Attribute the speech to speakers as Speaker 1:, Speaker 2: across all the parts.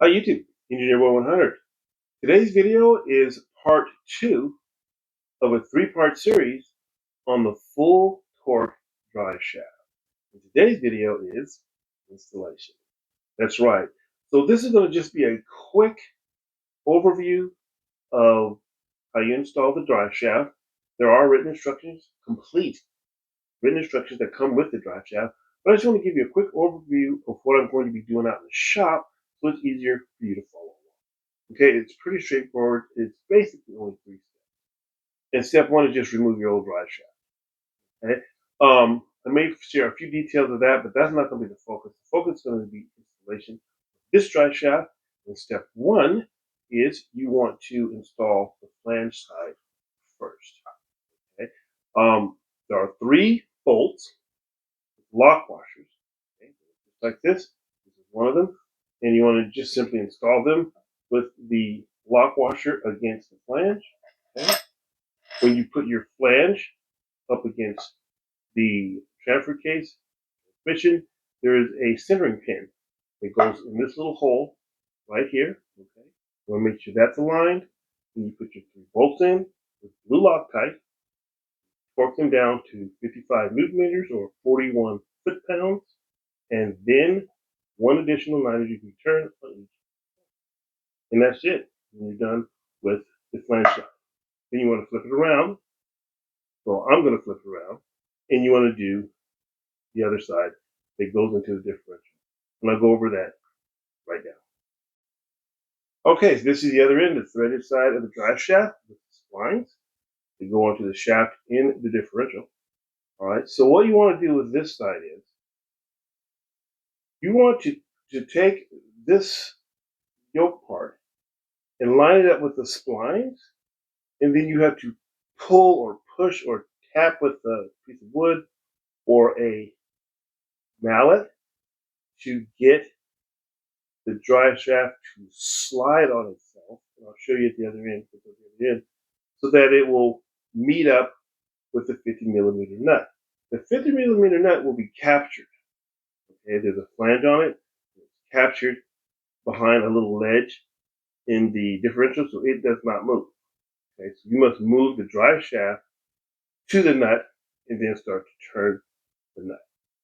Speaker 1: Hi YouTube, Engineer 100. Today's video is part 2 of a 3-part series on the full torque drive shaft. And today's video is installation. That's right. So this is going to just be a quick overview of how you install the drive shaft. There are written instructions, complete written instructions that come with the drive shaft, but I just want to give you a quick overview of what I'm going to be doing out in the shop so it's easier for you to follow. Okay, it's pretty straightforward. It's basically only 3 steps. And step 1 is just remove your old drive shaft. Okay. I may share a few details of that, but that's not going to be the focus. The focus is going to be installation of this drive shaft. And step 1 is you want to install the flange side first. Okay. There are 3 bolts, lock washers, okay, just like this. This is one of them, and you want to just simply install them with the lock washer against the flange. Okay. When you put your flange up against the transfer case transmission, there is a centering pin that goes in this little hole right here. Okay. You want to make sure that's aligned. Then you put your 3 bolts in with blue Loctite, torque them down to 55 newton meters or 41 foot-pounds, and then 1 additional 90-degree turn on each. And that's it. And you're done with the flange side. Then you want to flip it around. So I'm going to flip it around. And you want to do the other side that goes into the differential. And I'll go over that right now. Okay, so this is the other end, the threaded side of the drive shaft with the splines that go onto the shaft in the differential. All right, so what you want to do with this side is you want to take this yoke part and line it up with the splines, and then you have to pull or push or tap with a piece of wood or a mallet to get the drive shaft to slide on itself. And I'll show you at the other end, so that it will meet up with the 50mm nut. The 50mm nut will be captured. Okay, there's a flange on it. It's captured behind a little ledge in the differential, so it does not move. Okay, so you must move the drive shaft to the nut and then start to turn the nut.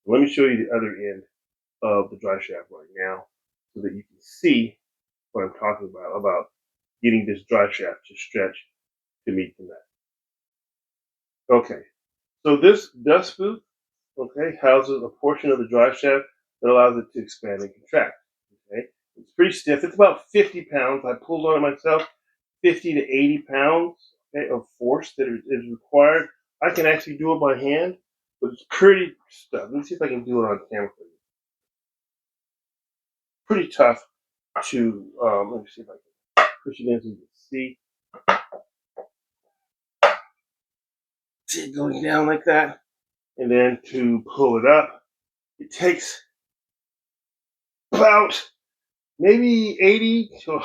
Speaker 1: Let me show you the other end of the drive shaft right now so that you can see what I'm talking about getting this drive shaft to stretch to meet the nut. Okay, so this dust boot, okay, houses a portion of the drive shaft that allows it to expand and contract. Okay, it's pretty stiff. It's about 50 pounds. I pulled on it myself. 50 to 80 pounds, okay, of force that is required. I can actually do it by hand, but it's pretty tough. Let me see if I can do it on camera for you. Pretty tough to, let me see if I can push it in so you can see. See it going down like that. And then to pull it up, it takes about maybe 80 to, it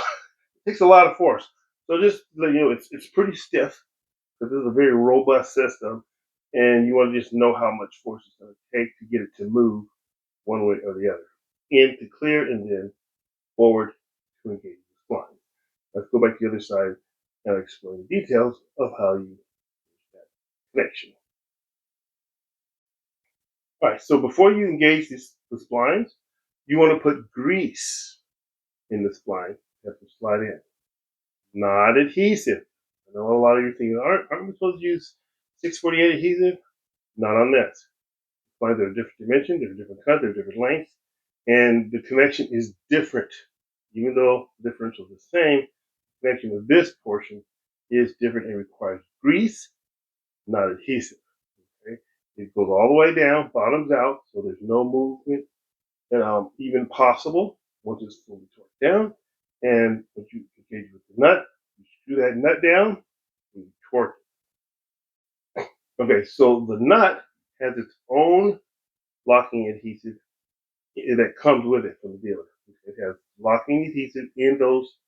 Speaker 1: takes a lot of force. So just, you know, it's pretty stiff because this is a very robust system. And you want to just know how much force it's going to take to get it to move one way or the other. In to clear and then forward to engage the spline. Let's go back to the other side and explain the details of how you use that connection. All right, so before you engage the splines, you want to put grease in the spline. You have to slide in. Not adhesive. I know a lot of you are thinking, aren't we supposed to use 648 adhesive? Not on this. Spines are different dimensions, they're different cuts, they're different lengths, and the connection is different. Even though the differential is the same, the connection of this portion is different and requires grease, not adhesive. Okay? It goes all the way down, bottoms out, so there's no movement even possible once it's fully torqued down. And once you engage with the nut, you screw that nut down and you torque it. Okay, so the nut has its own locking adhesive that comes with it from the dealer. It has locking adhesive in those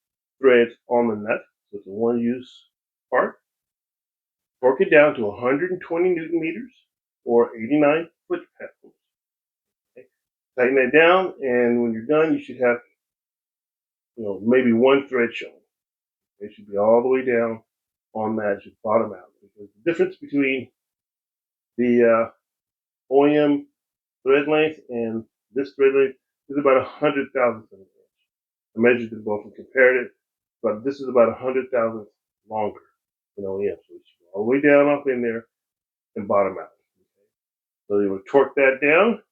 Speaker 1: threads on the nut, so it's a one-use part. Torque it down to 120 newton meters or 89 foot-pounds. Okay. Tighten that down, and when you're done, you should have maybe one thread showing. It should be all the way down on that, just bottom out. Because the difference between the OEM thread length and this thread length is about 100,000th of an inch. I measured them both and compared it, but this is about 100,000th longer than OEM. So it should go all the way down off in there and bottom out. Okay? So you would torque that down,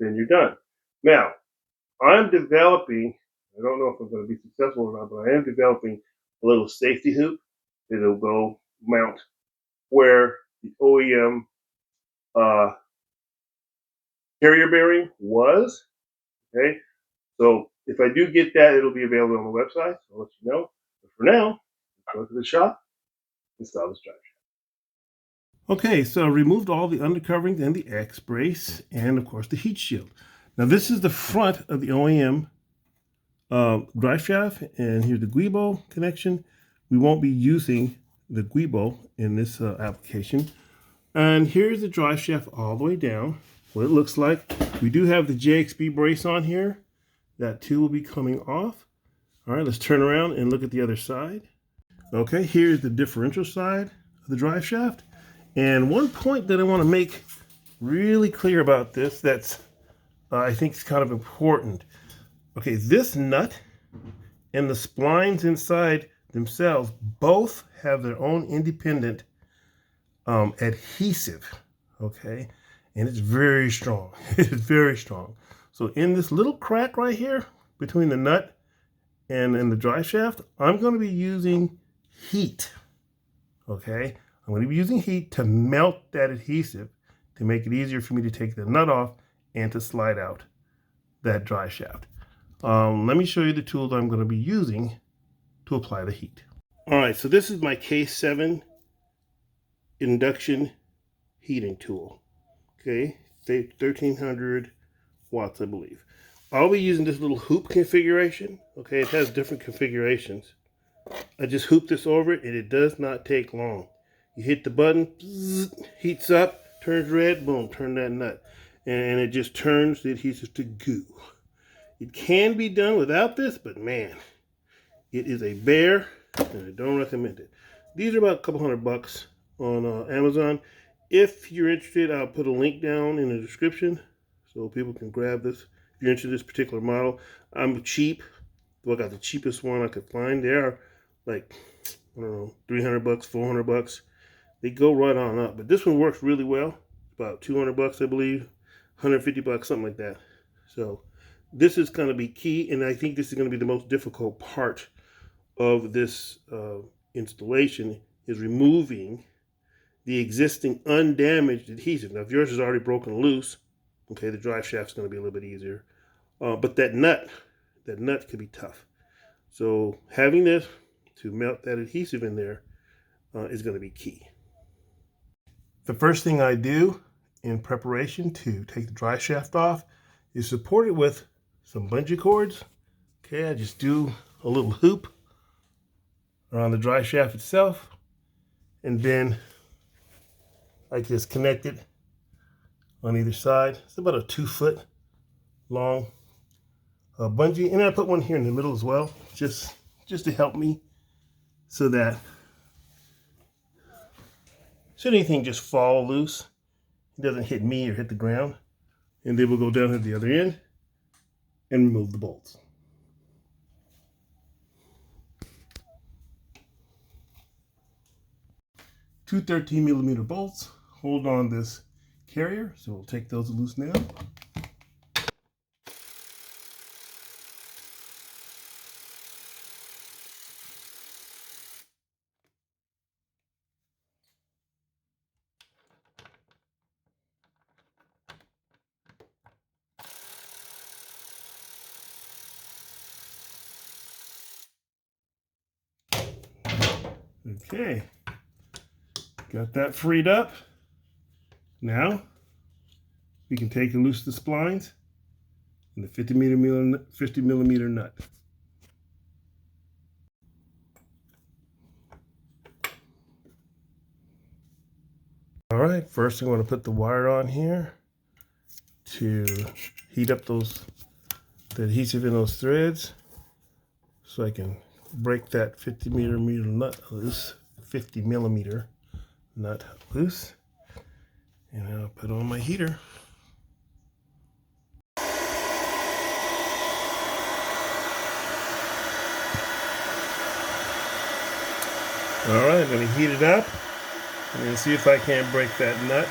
Speaker 1: then you're done. Now, I'm developing, I don't know if I'm going to be successful or not, but I am developing a little safety hoop that'll go mount where the OEM carrier bearing was. Okay, so if I do get that, it'll be available on the website. So I'll let you know. But for now, go to the shop, install this drive. Okay, so I removed all the undercoverings and the X brace, and of course the heat shield. Now this is the front of the OEM drive shaft, and here's the Guibo connection. We won't be using the Guibo in this application. And here's the drive shaft all the way down, what it looks like. We do have the JXB brace on here. That too will be coming off. All right, let's turn around and look at the other side. Okay, here's the differential side of the drive shaft. And one point that I want to make really clear about this that's I think is kind of important. Okay, this nut and the splines inside themselves both have their own independent adhesive, okay? And it's very strong. It's very strong. So in this little crack right here between the nut and the drive shaft, I'm going to be using heat, okay? I'm going to be using heat to melt that adhesive to make it easier for me to take the nut off and to slide out that drive shaft. Let me show you the tools I'm going to be using to apply the heat. All right, so this is my K7 induction heating tool. Okay, 1300 watts, I believe. I'll be using this little hoop configuration. Okay, it has different configurations. I just hoop this over it and it does not take long. You hit the button, bzz, heats up, turns red, boom, turn that nut. And it just turns the adhesive to goo. It can be done without this, but man, it is a bear and I don't recommend it. These are about a couple $100 on Amazon. If you're interested, I'll put a link down in the description so people can grab this. If you're interested in this particular model, I'm cheap. So I got the cheapest one I could find. They are like, I don't know, $300, $400. They go right on up. But this one works really well. About $200, I believe. $150, something like that. So this is going to be key, and I think this is going to be the most difficult part of this installation is removing the existing undamaged adhesive. Now, if yours is already broken loose, okay, the drive shaft is going to be a little bit easier. But that nut could be tough. So having this to melt that adhesive in there is going to be key. The first thing I do in preparation to take the drive shaft off is support it with some bungee cords. Okay, I just do a little hoop around the drive shaft itself, and then I just connect it on either side. It's about a 2-foot long bungee, and I put one here in the middle as well, just to help me, so that should anything just fall loose, it doesn't hit me or hit the ground. And then we'll go down at the other end and remove the bolts. Two 13mm bolts hold on this carrier, so we'll take those loose now. Okay, got that freed up. Now we can take and loose the splines and the 50mm nut. All right, first I'm going to put the wire on here to heat up the adhesive in those threads. so I can break that 50 millimeter nut loose. 50 millimeter nut loose. And I'll put on my heater. Alright, I'm going to heat it up. I'm going to see if I can't break that nut.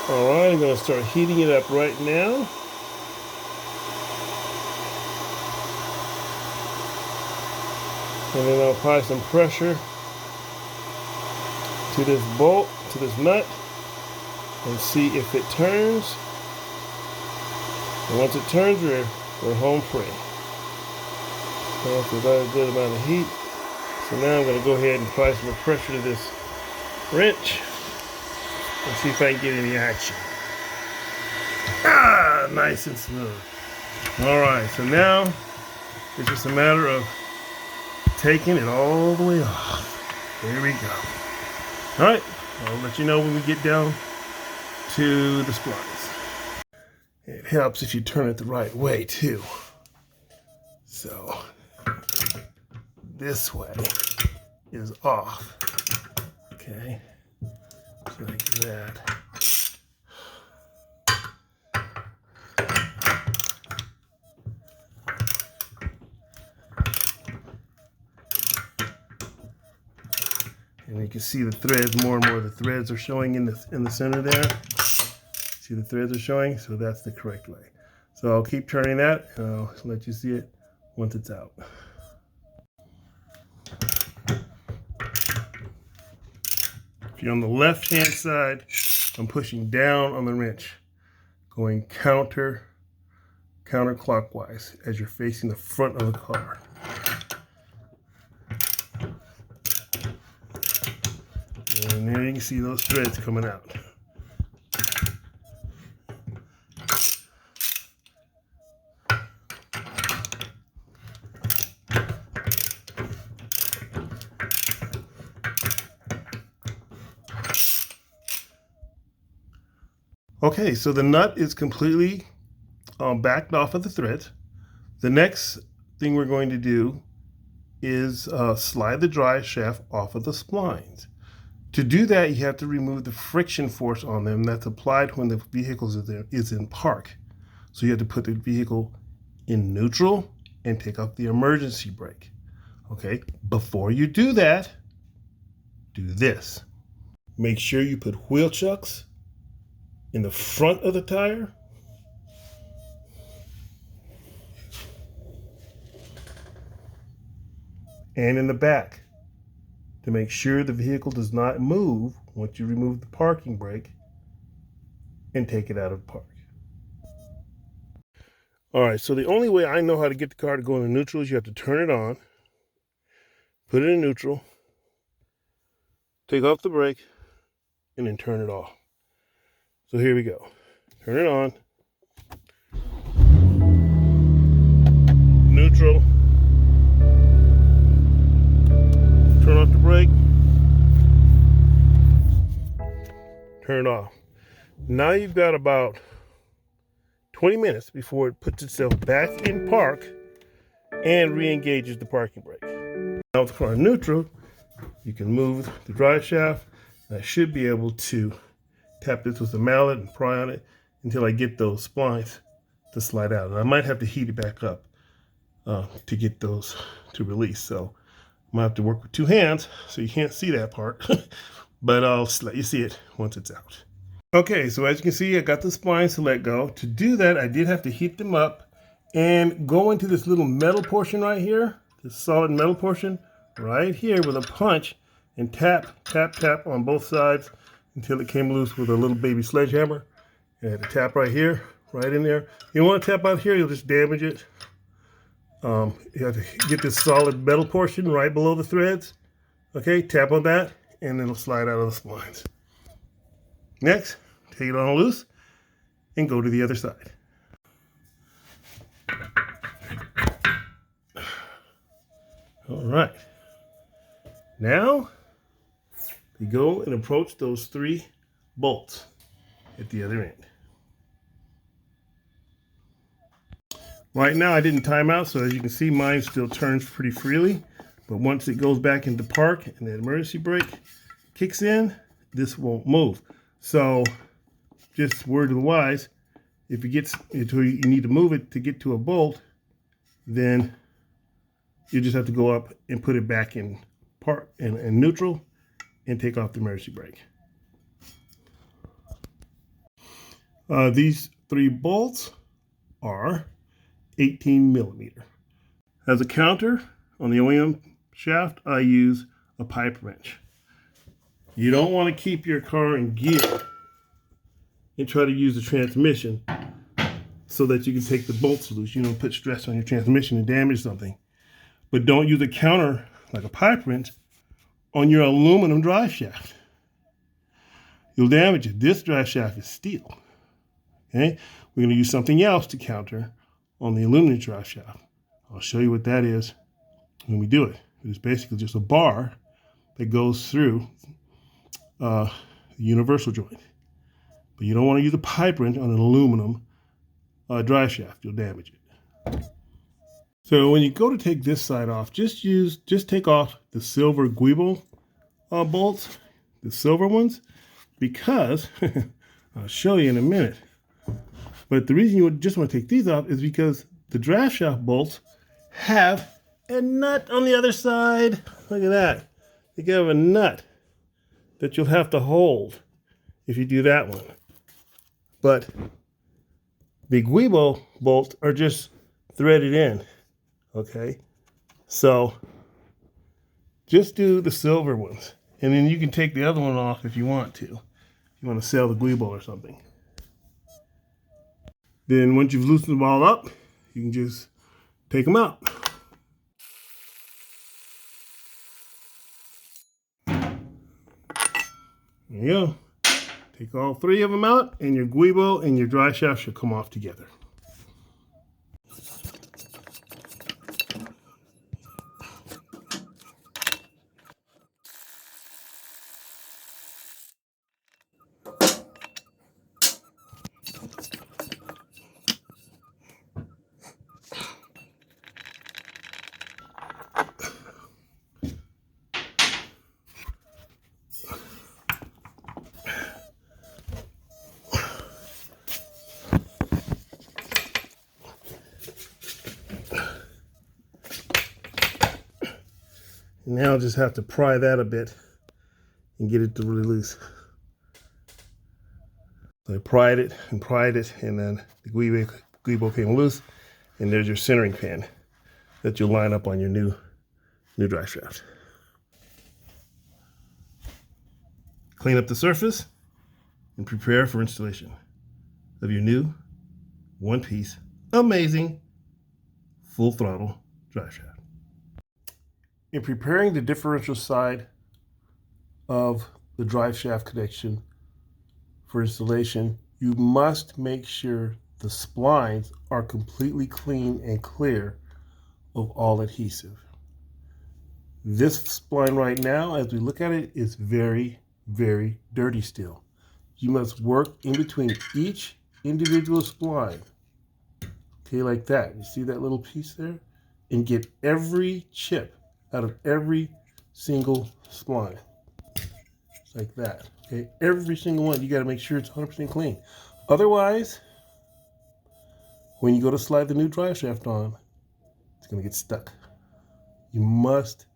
Speaker 1: Alright, I'm going to start heating it up right now. And then I'll apply some pressure to this bolt, to this nut, and see if it turns. And once it turns, we're home free. That's about a good amount of heat. So now I'm going to go ahead and apply some pressure to this wrench and see if I can get any action. Ah, nice and smooth. Alright, so now it's just a matter of taking it all the way off. There we go. Alright, I'll let you know when we get down to the splines. It helps if you turn it the right way too. So this way is off. Okay, so like that. And you can see the threads, more and more the threads are showing in the center there. See the threads are showing, so that's the correct way. So I'll keep turning that and I'll let you see it once it's out. If you're on the left hand side, I'm pushing down on the wrench, going counterclockwise as you're facing the front of the car. And there you can see those threads coming out. Okay, so the nut is completely backed off of the threads. The next thing we're going to do is slide the drive shaft off of the splines. To do that, you have to remove the friction force on them that's applied when the vehicle is in park. So you have to put the vehicle in neutral and take off the emergency brake. Okay, before you do that, do this. Make sure you put wheel chucks in the front of the tire and in the back to make sure the vehicle does not move once you remove the parking brake and take it out of park. All right, so the only way I know how to get the car to go into neutral is you have to turn it on, put it in neutral, take off the brake, and then turn it off. So here we go. Turn it on. Neutral. Turn off the brake. Turn it off. Now you've got about 20 minutes before it puts itself back in park and re-engages the parking brake. Now with the car in neutral, you can move the drive shaft. I should be able to tap this with a mallet and pry on it until I get those splines to slide out. And I might have to heat it back up to get those to release. So I'm gonna have to work with two hands, so you can't see that part, but I'll let you see it once it's out. Okay, so as you can see, I got the splines to let go. To do that, I did have to heat them up and go into this little metal portion right here, this solid metal portion right here with a punch and tap, tap, tap on both sides until it came loose with a little baby sledgehammer. You had to tap right here, right in there. You want to tap out here, you'll just damage it. You have to get this solid metal portion right below the threads. Okay, tap on that, and it'll slide out of the splines. Next, take it on loose and go to the other side. All right. Now, we go and approach those 3 bolts at the other end. Right now I didn't time out, so as you can see, mine still turns pretty freely. But once it goes back into park and the emergency brake kicks in, this won't move. So just word to the wise, if it gets until you need to move it to get to a bolt, then you just have to go up and put it back in park and neutral and take off the emergency brake. These 3 bolts are 18 millimeter. As a counter on the OEM shaft, I use a pipe wrench. You don't want to keep your car in gear and try to use the transmission so that you can take the bolts loose. You don't put stress on your transmission and damage something. But don't use a counter like a pipe wrench on your aluminum drive shaft. You'll damage it. This drive shaft is steel. Okay? We're going to use something else to counter on the aluminum drive shaft. I'll show you what that is when we do it. It's basically just a bar that goes through the universal joint. But you don't want to use a pipe wrench on an aluminum drive shaft. You'll damage it. So when you go to take this side off, just take off the silver guibo bolts, the silver ones, because I'll show you in a minute. But the reason you would just want to take these off is because the drive shaft bolts have a nut on the other side. Look at that. You have a nut that you'll have to hold if you do that one. But the guibo bolts are just threaded in. Okay, so just do the silver ones, and then you can take the other one off if you want to. If you want to sell the guibo or something. Then once you've loosened them all up, you can just take them out. There you go. Take all 3 of them out, and your guibo and your drive shaft should come off together. Now I'll just have to pry that a bit and get it to really loose. So I pried it, and then the guibo came loose, and there's your centering pin that you'll line up on your new drive shaft. Clean up the surface and prepare for installation of your new one-piece, amazing, full throttle drive shaft. In preparing the differential side of the drive shaft connection for installation, you must make sure the splines are completely clean and clear of all adhesive. This spline right now, as we look at it, is very, very dirty still. You must work in between each individual spline. Okay, like that. You see that little piece there? And get every chip out of every single spline. Just like that. Okay, every single one. You got to make sure it's 100% clean. Otherwise, when you go to slide the new drive shaft on, it's going to get stuck. You must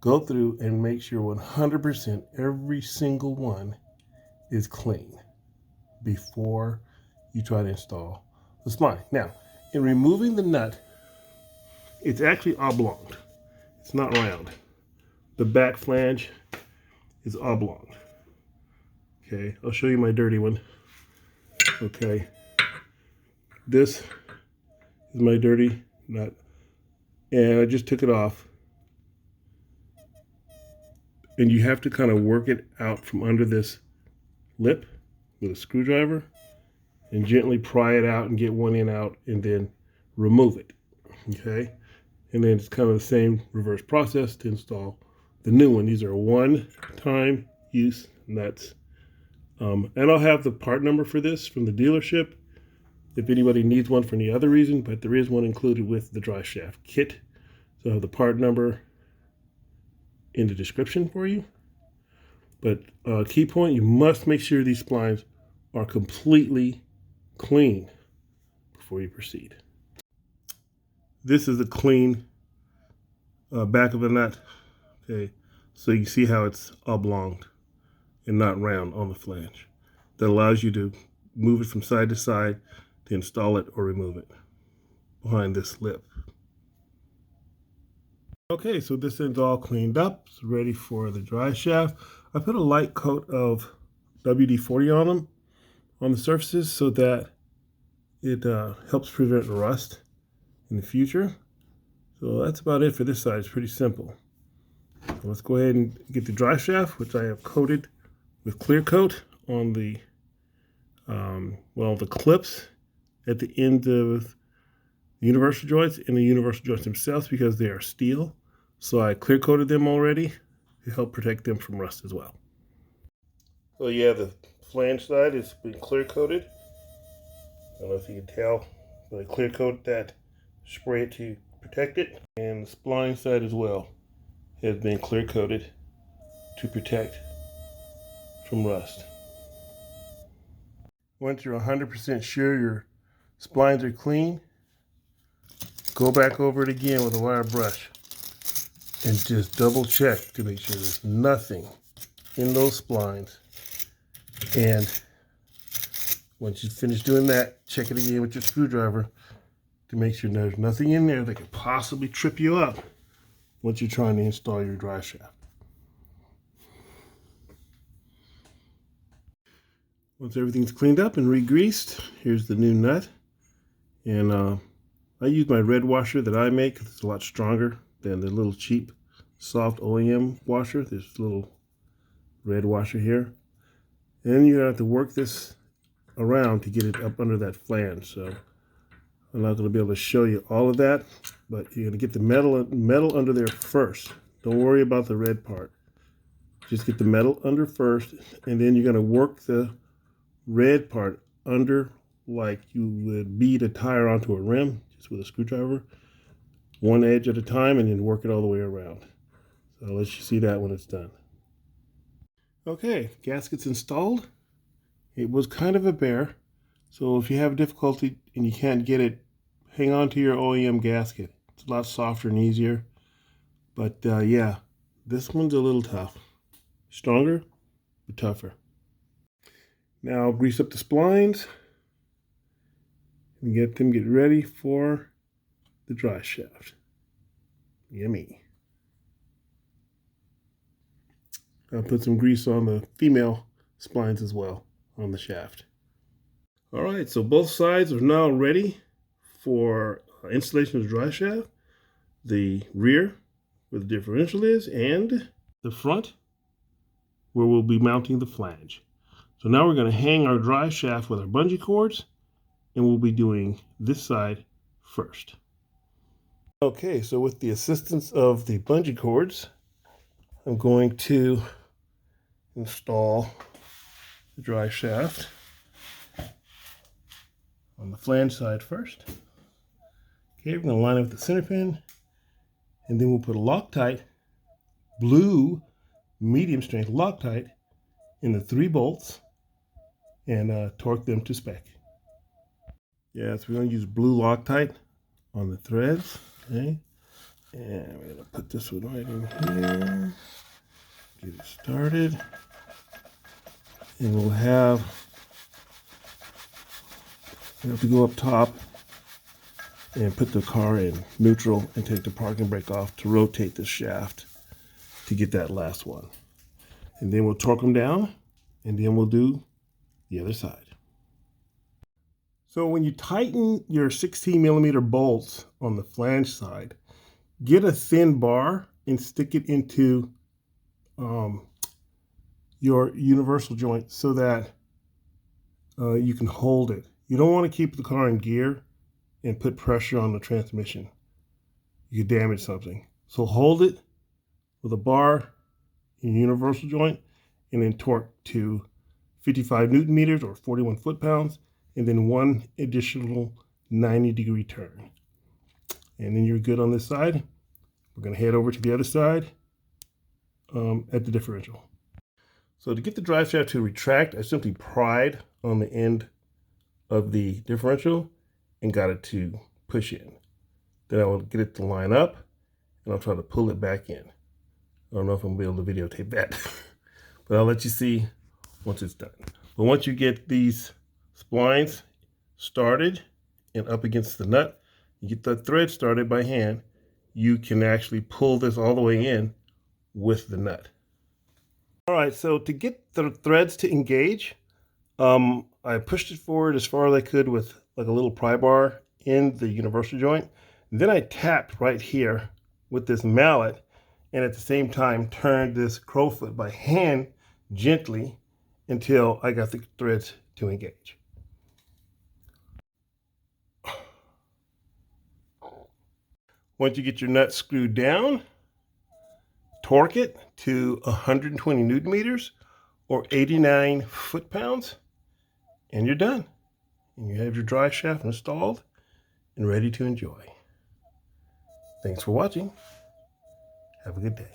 Speaker 1: go through and make sure 100% every single one is clean before you try to install the spline. Now, in removing the nut, it's actually oblong. It's not round. The back flange is oblong. Okay, I'll show you my dirty one. Okay, this is my dirty nut, and I just took it off. And you have to kind of work it out from under this lip with a screwdriver and gently pry it out and get one end out and then remove it. Okay, and then it's kind of the same reverse process to install the new one. These are one-time use nuts. And I'll have the part number for this from the dealership if anybody needs one for any other reason, but there is one included with the drive shaft kit. So I have the part number in the description for you. But key point, you must make sure these splines are completely clean before you proceed. This is a clean back of the nut. Okay, so you see how it's oblonged and not round on the flange. That allows you to move it from side to side to install it or remove it behind this lip. Okay, so this end's all cleaned up. It's ready for the drive shaft. I put a light coat of WD-40 on the surfaces so that it helps prevent rust in the future. So that's about it for this side. It's pretty simple. So let's go ahead and get the drive shaft, which I have coated with clear coat on the the clips at the end of the universal joints and the universal joints themselves, because they are steel. So I clear coated them already to help protect them from rust as well. So yeah, the flange side has been clear coated. I don't know if you can tell, but I clear coat that, spray it to protect it. And the spline side as well has been clear coated to protect from rust. Once you're 100% sure your splines are clean, go back over it again with a wire brush and just double check to make sure there's nothing in those splines. And once you finish doing that, check it again with your screwdriver to make sure there's nothing in there that could possibly trip you up once you're trying to install your drive shaft. Once everything's cleaned up and re-greased, here's the new nut. And I use my red washer that I make. It's a lot stronger than the little cheap, soft OEM washer. This little red washer here. And you have to work this around to get it up under that flange. So I'm not going to be able to show you all of that, but you're going to get the metal under there first. Don't worry about the red part. Just get the metal under first, and then you're going to work the red part under like you would bead a tire onto a rim, just with a screwdriver, one edge at a time, and then work it all the way around. So I'll let you see that when it's done. Okay, gasket's installed. It was kind of a bear, so if you have difficulty and you can't get it, hang on to your OEM gasket. It's a lot softer and easier. But yeah, this one's a little tough. Stronger, but tougher. Now grease up the splines and get ready for the drive shaft. Yummy. I'll put some grease on the female splines as well on the shaft. All right, so both sides are now ready for installation of the drive shaft. The rear, where the differential is, and the front, where we'll be mounting the flange. So now we're going to hang our drive shaft with our bungee cords, and we'll be doing this side first. Okay, so with the assistance of the bungee cords, I'm going to install the drive shaft on the flange side first. Okay, we're going to line up with the center pin, and then we'll put a Loctite, blue medium strength Loctite, in the 3 bolts and torque them to spec. Yeah, so we're going to use blue Loctite on the threads. Okay, and we're going to put this one right in here, get it started, and we'll have to go up top and put the car in neutral and take the parking brake off to rotate the shaft to get that last one. And then we'll torque them down, and then we'll do the other side. So when you tighten your 16mm bolts on the flange side, get a thin bar and stick it into your universal joint so that you can hold it. You don't want to keep the car in gear and put pressure on the transmission. You could damage something. So hold it with a bar in your universal joint and then torque to 55 Newton meters or 41 foot-pounds, and then one additional 90-degree turn. And then you're good on this side. We're going to head over to the other side at the differential. So to get the drive shaft to retract, I simply pried on the end of the differential and got it to push in. Then I will get it to line up, and I'll try to pull it back in. I don't know if I'm going to be able to videotape that, but I'll let you see once it's done. But once you get these splines started and up against the nut, you get the thread started by hand, you can actually pull this all the way in with the nut. All right, so to get the threads to engage, I pushed it forward as far as I could with like a little pry bar in the universal joint. And then I tapped right here with this mallet, and at the same time turned this crowfoot by hand gently until I got the threads to engage. Once you get your nut screwed down, torque it to 120 Newton meters or 89 foot-pounds, and you're done. And you have your drive shaft installed and ready to enjoy. Thanks for watching. Have a good day.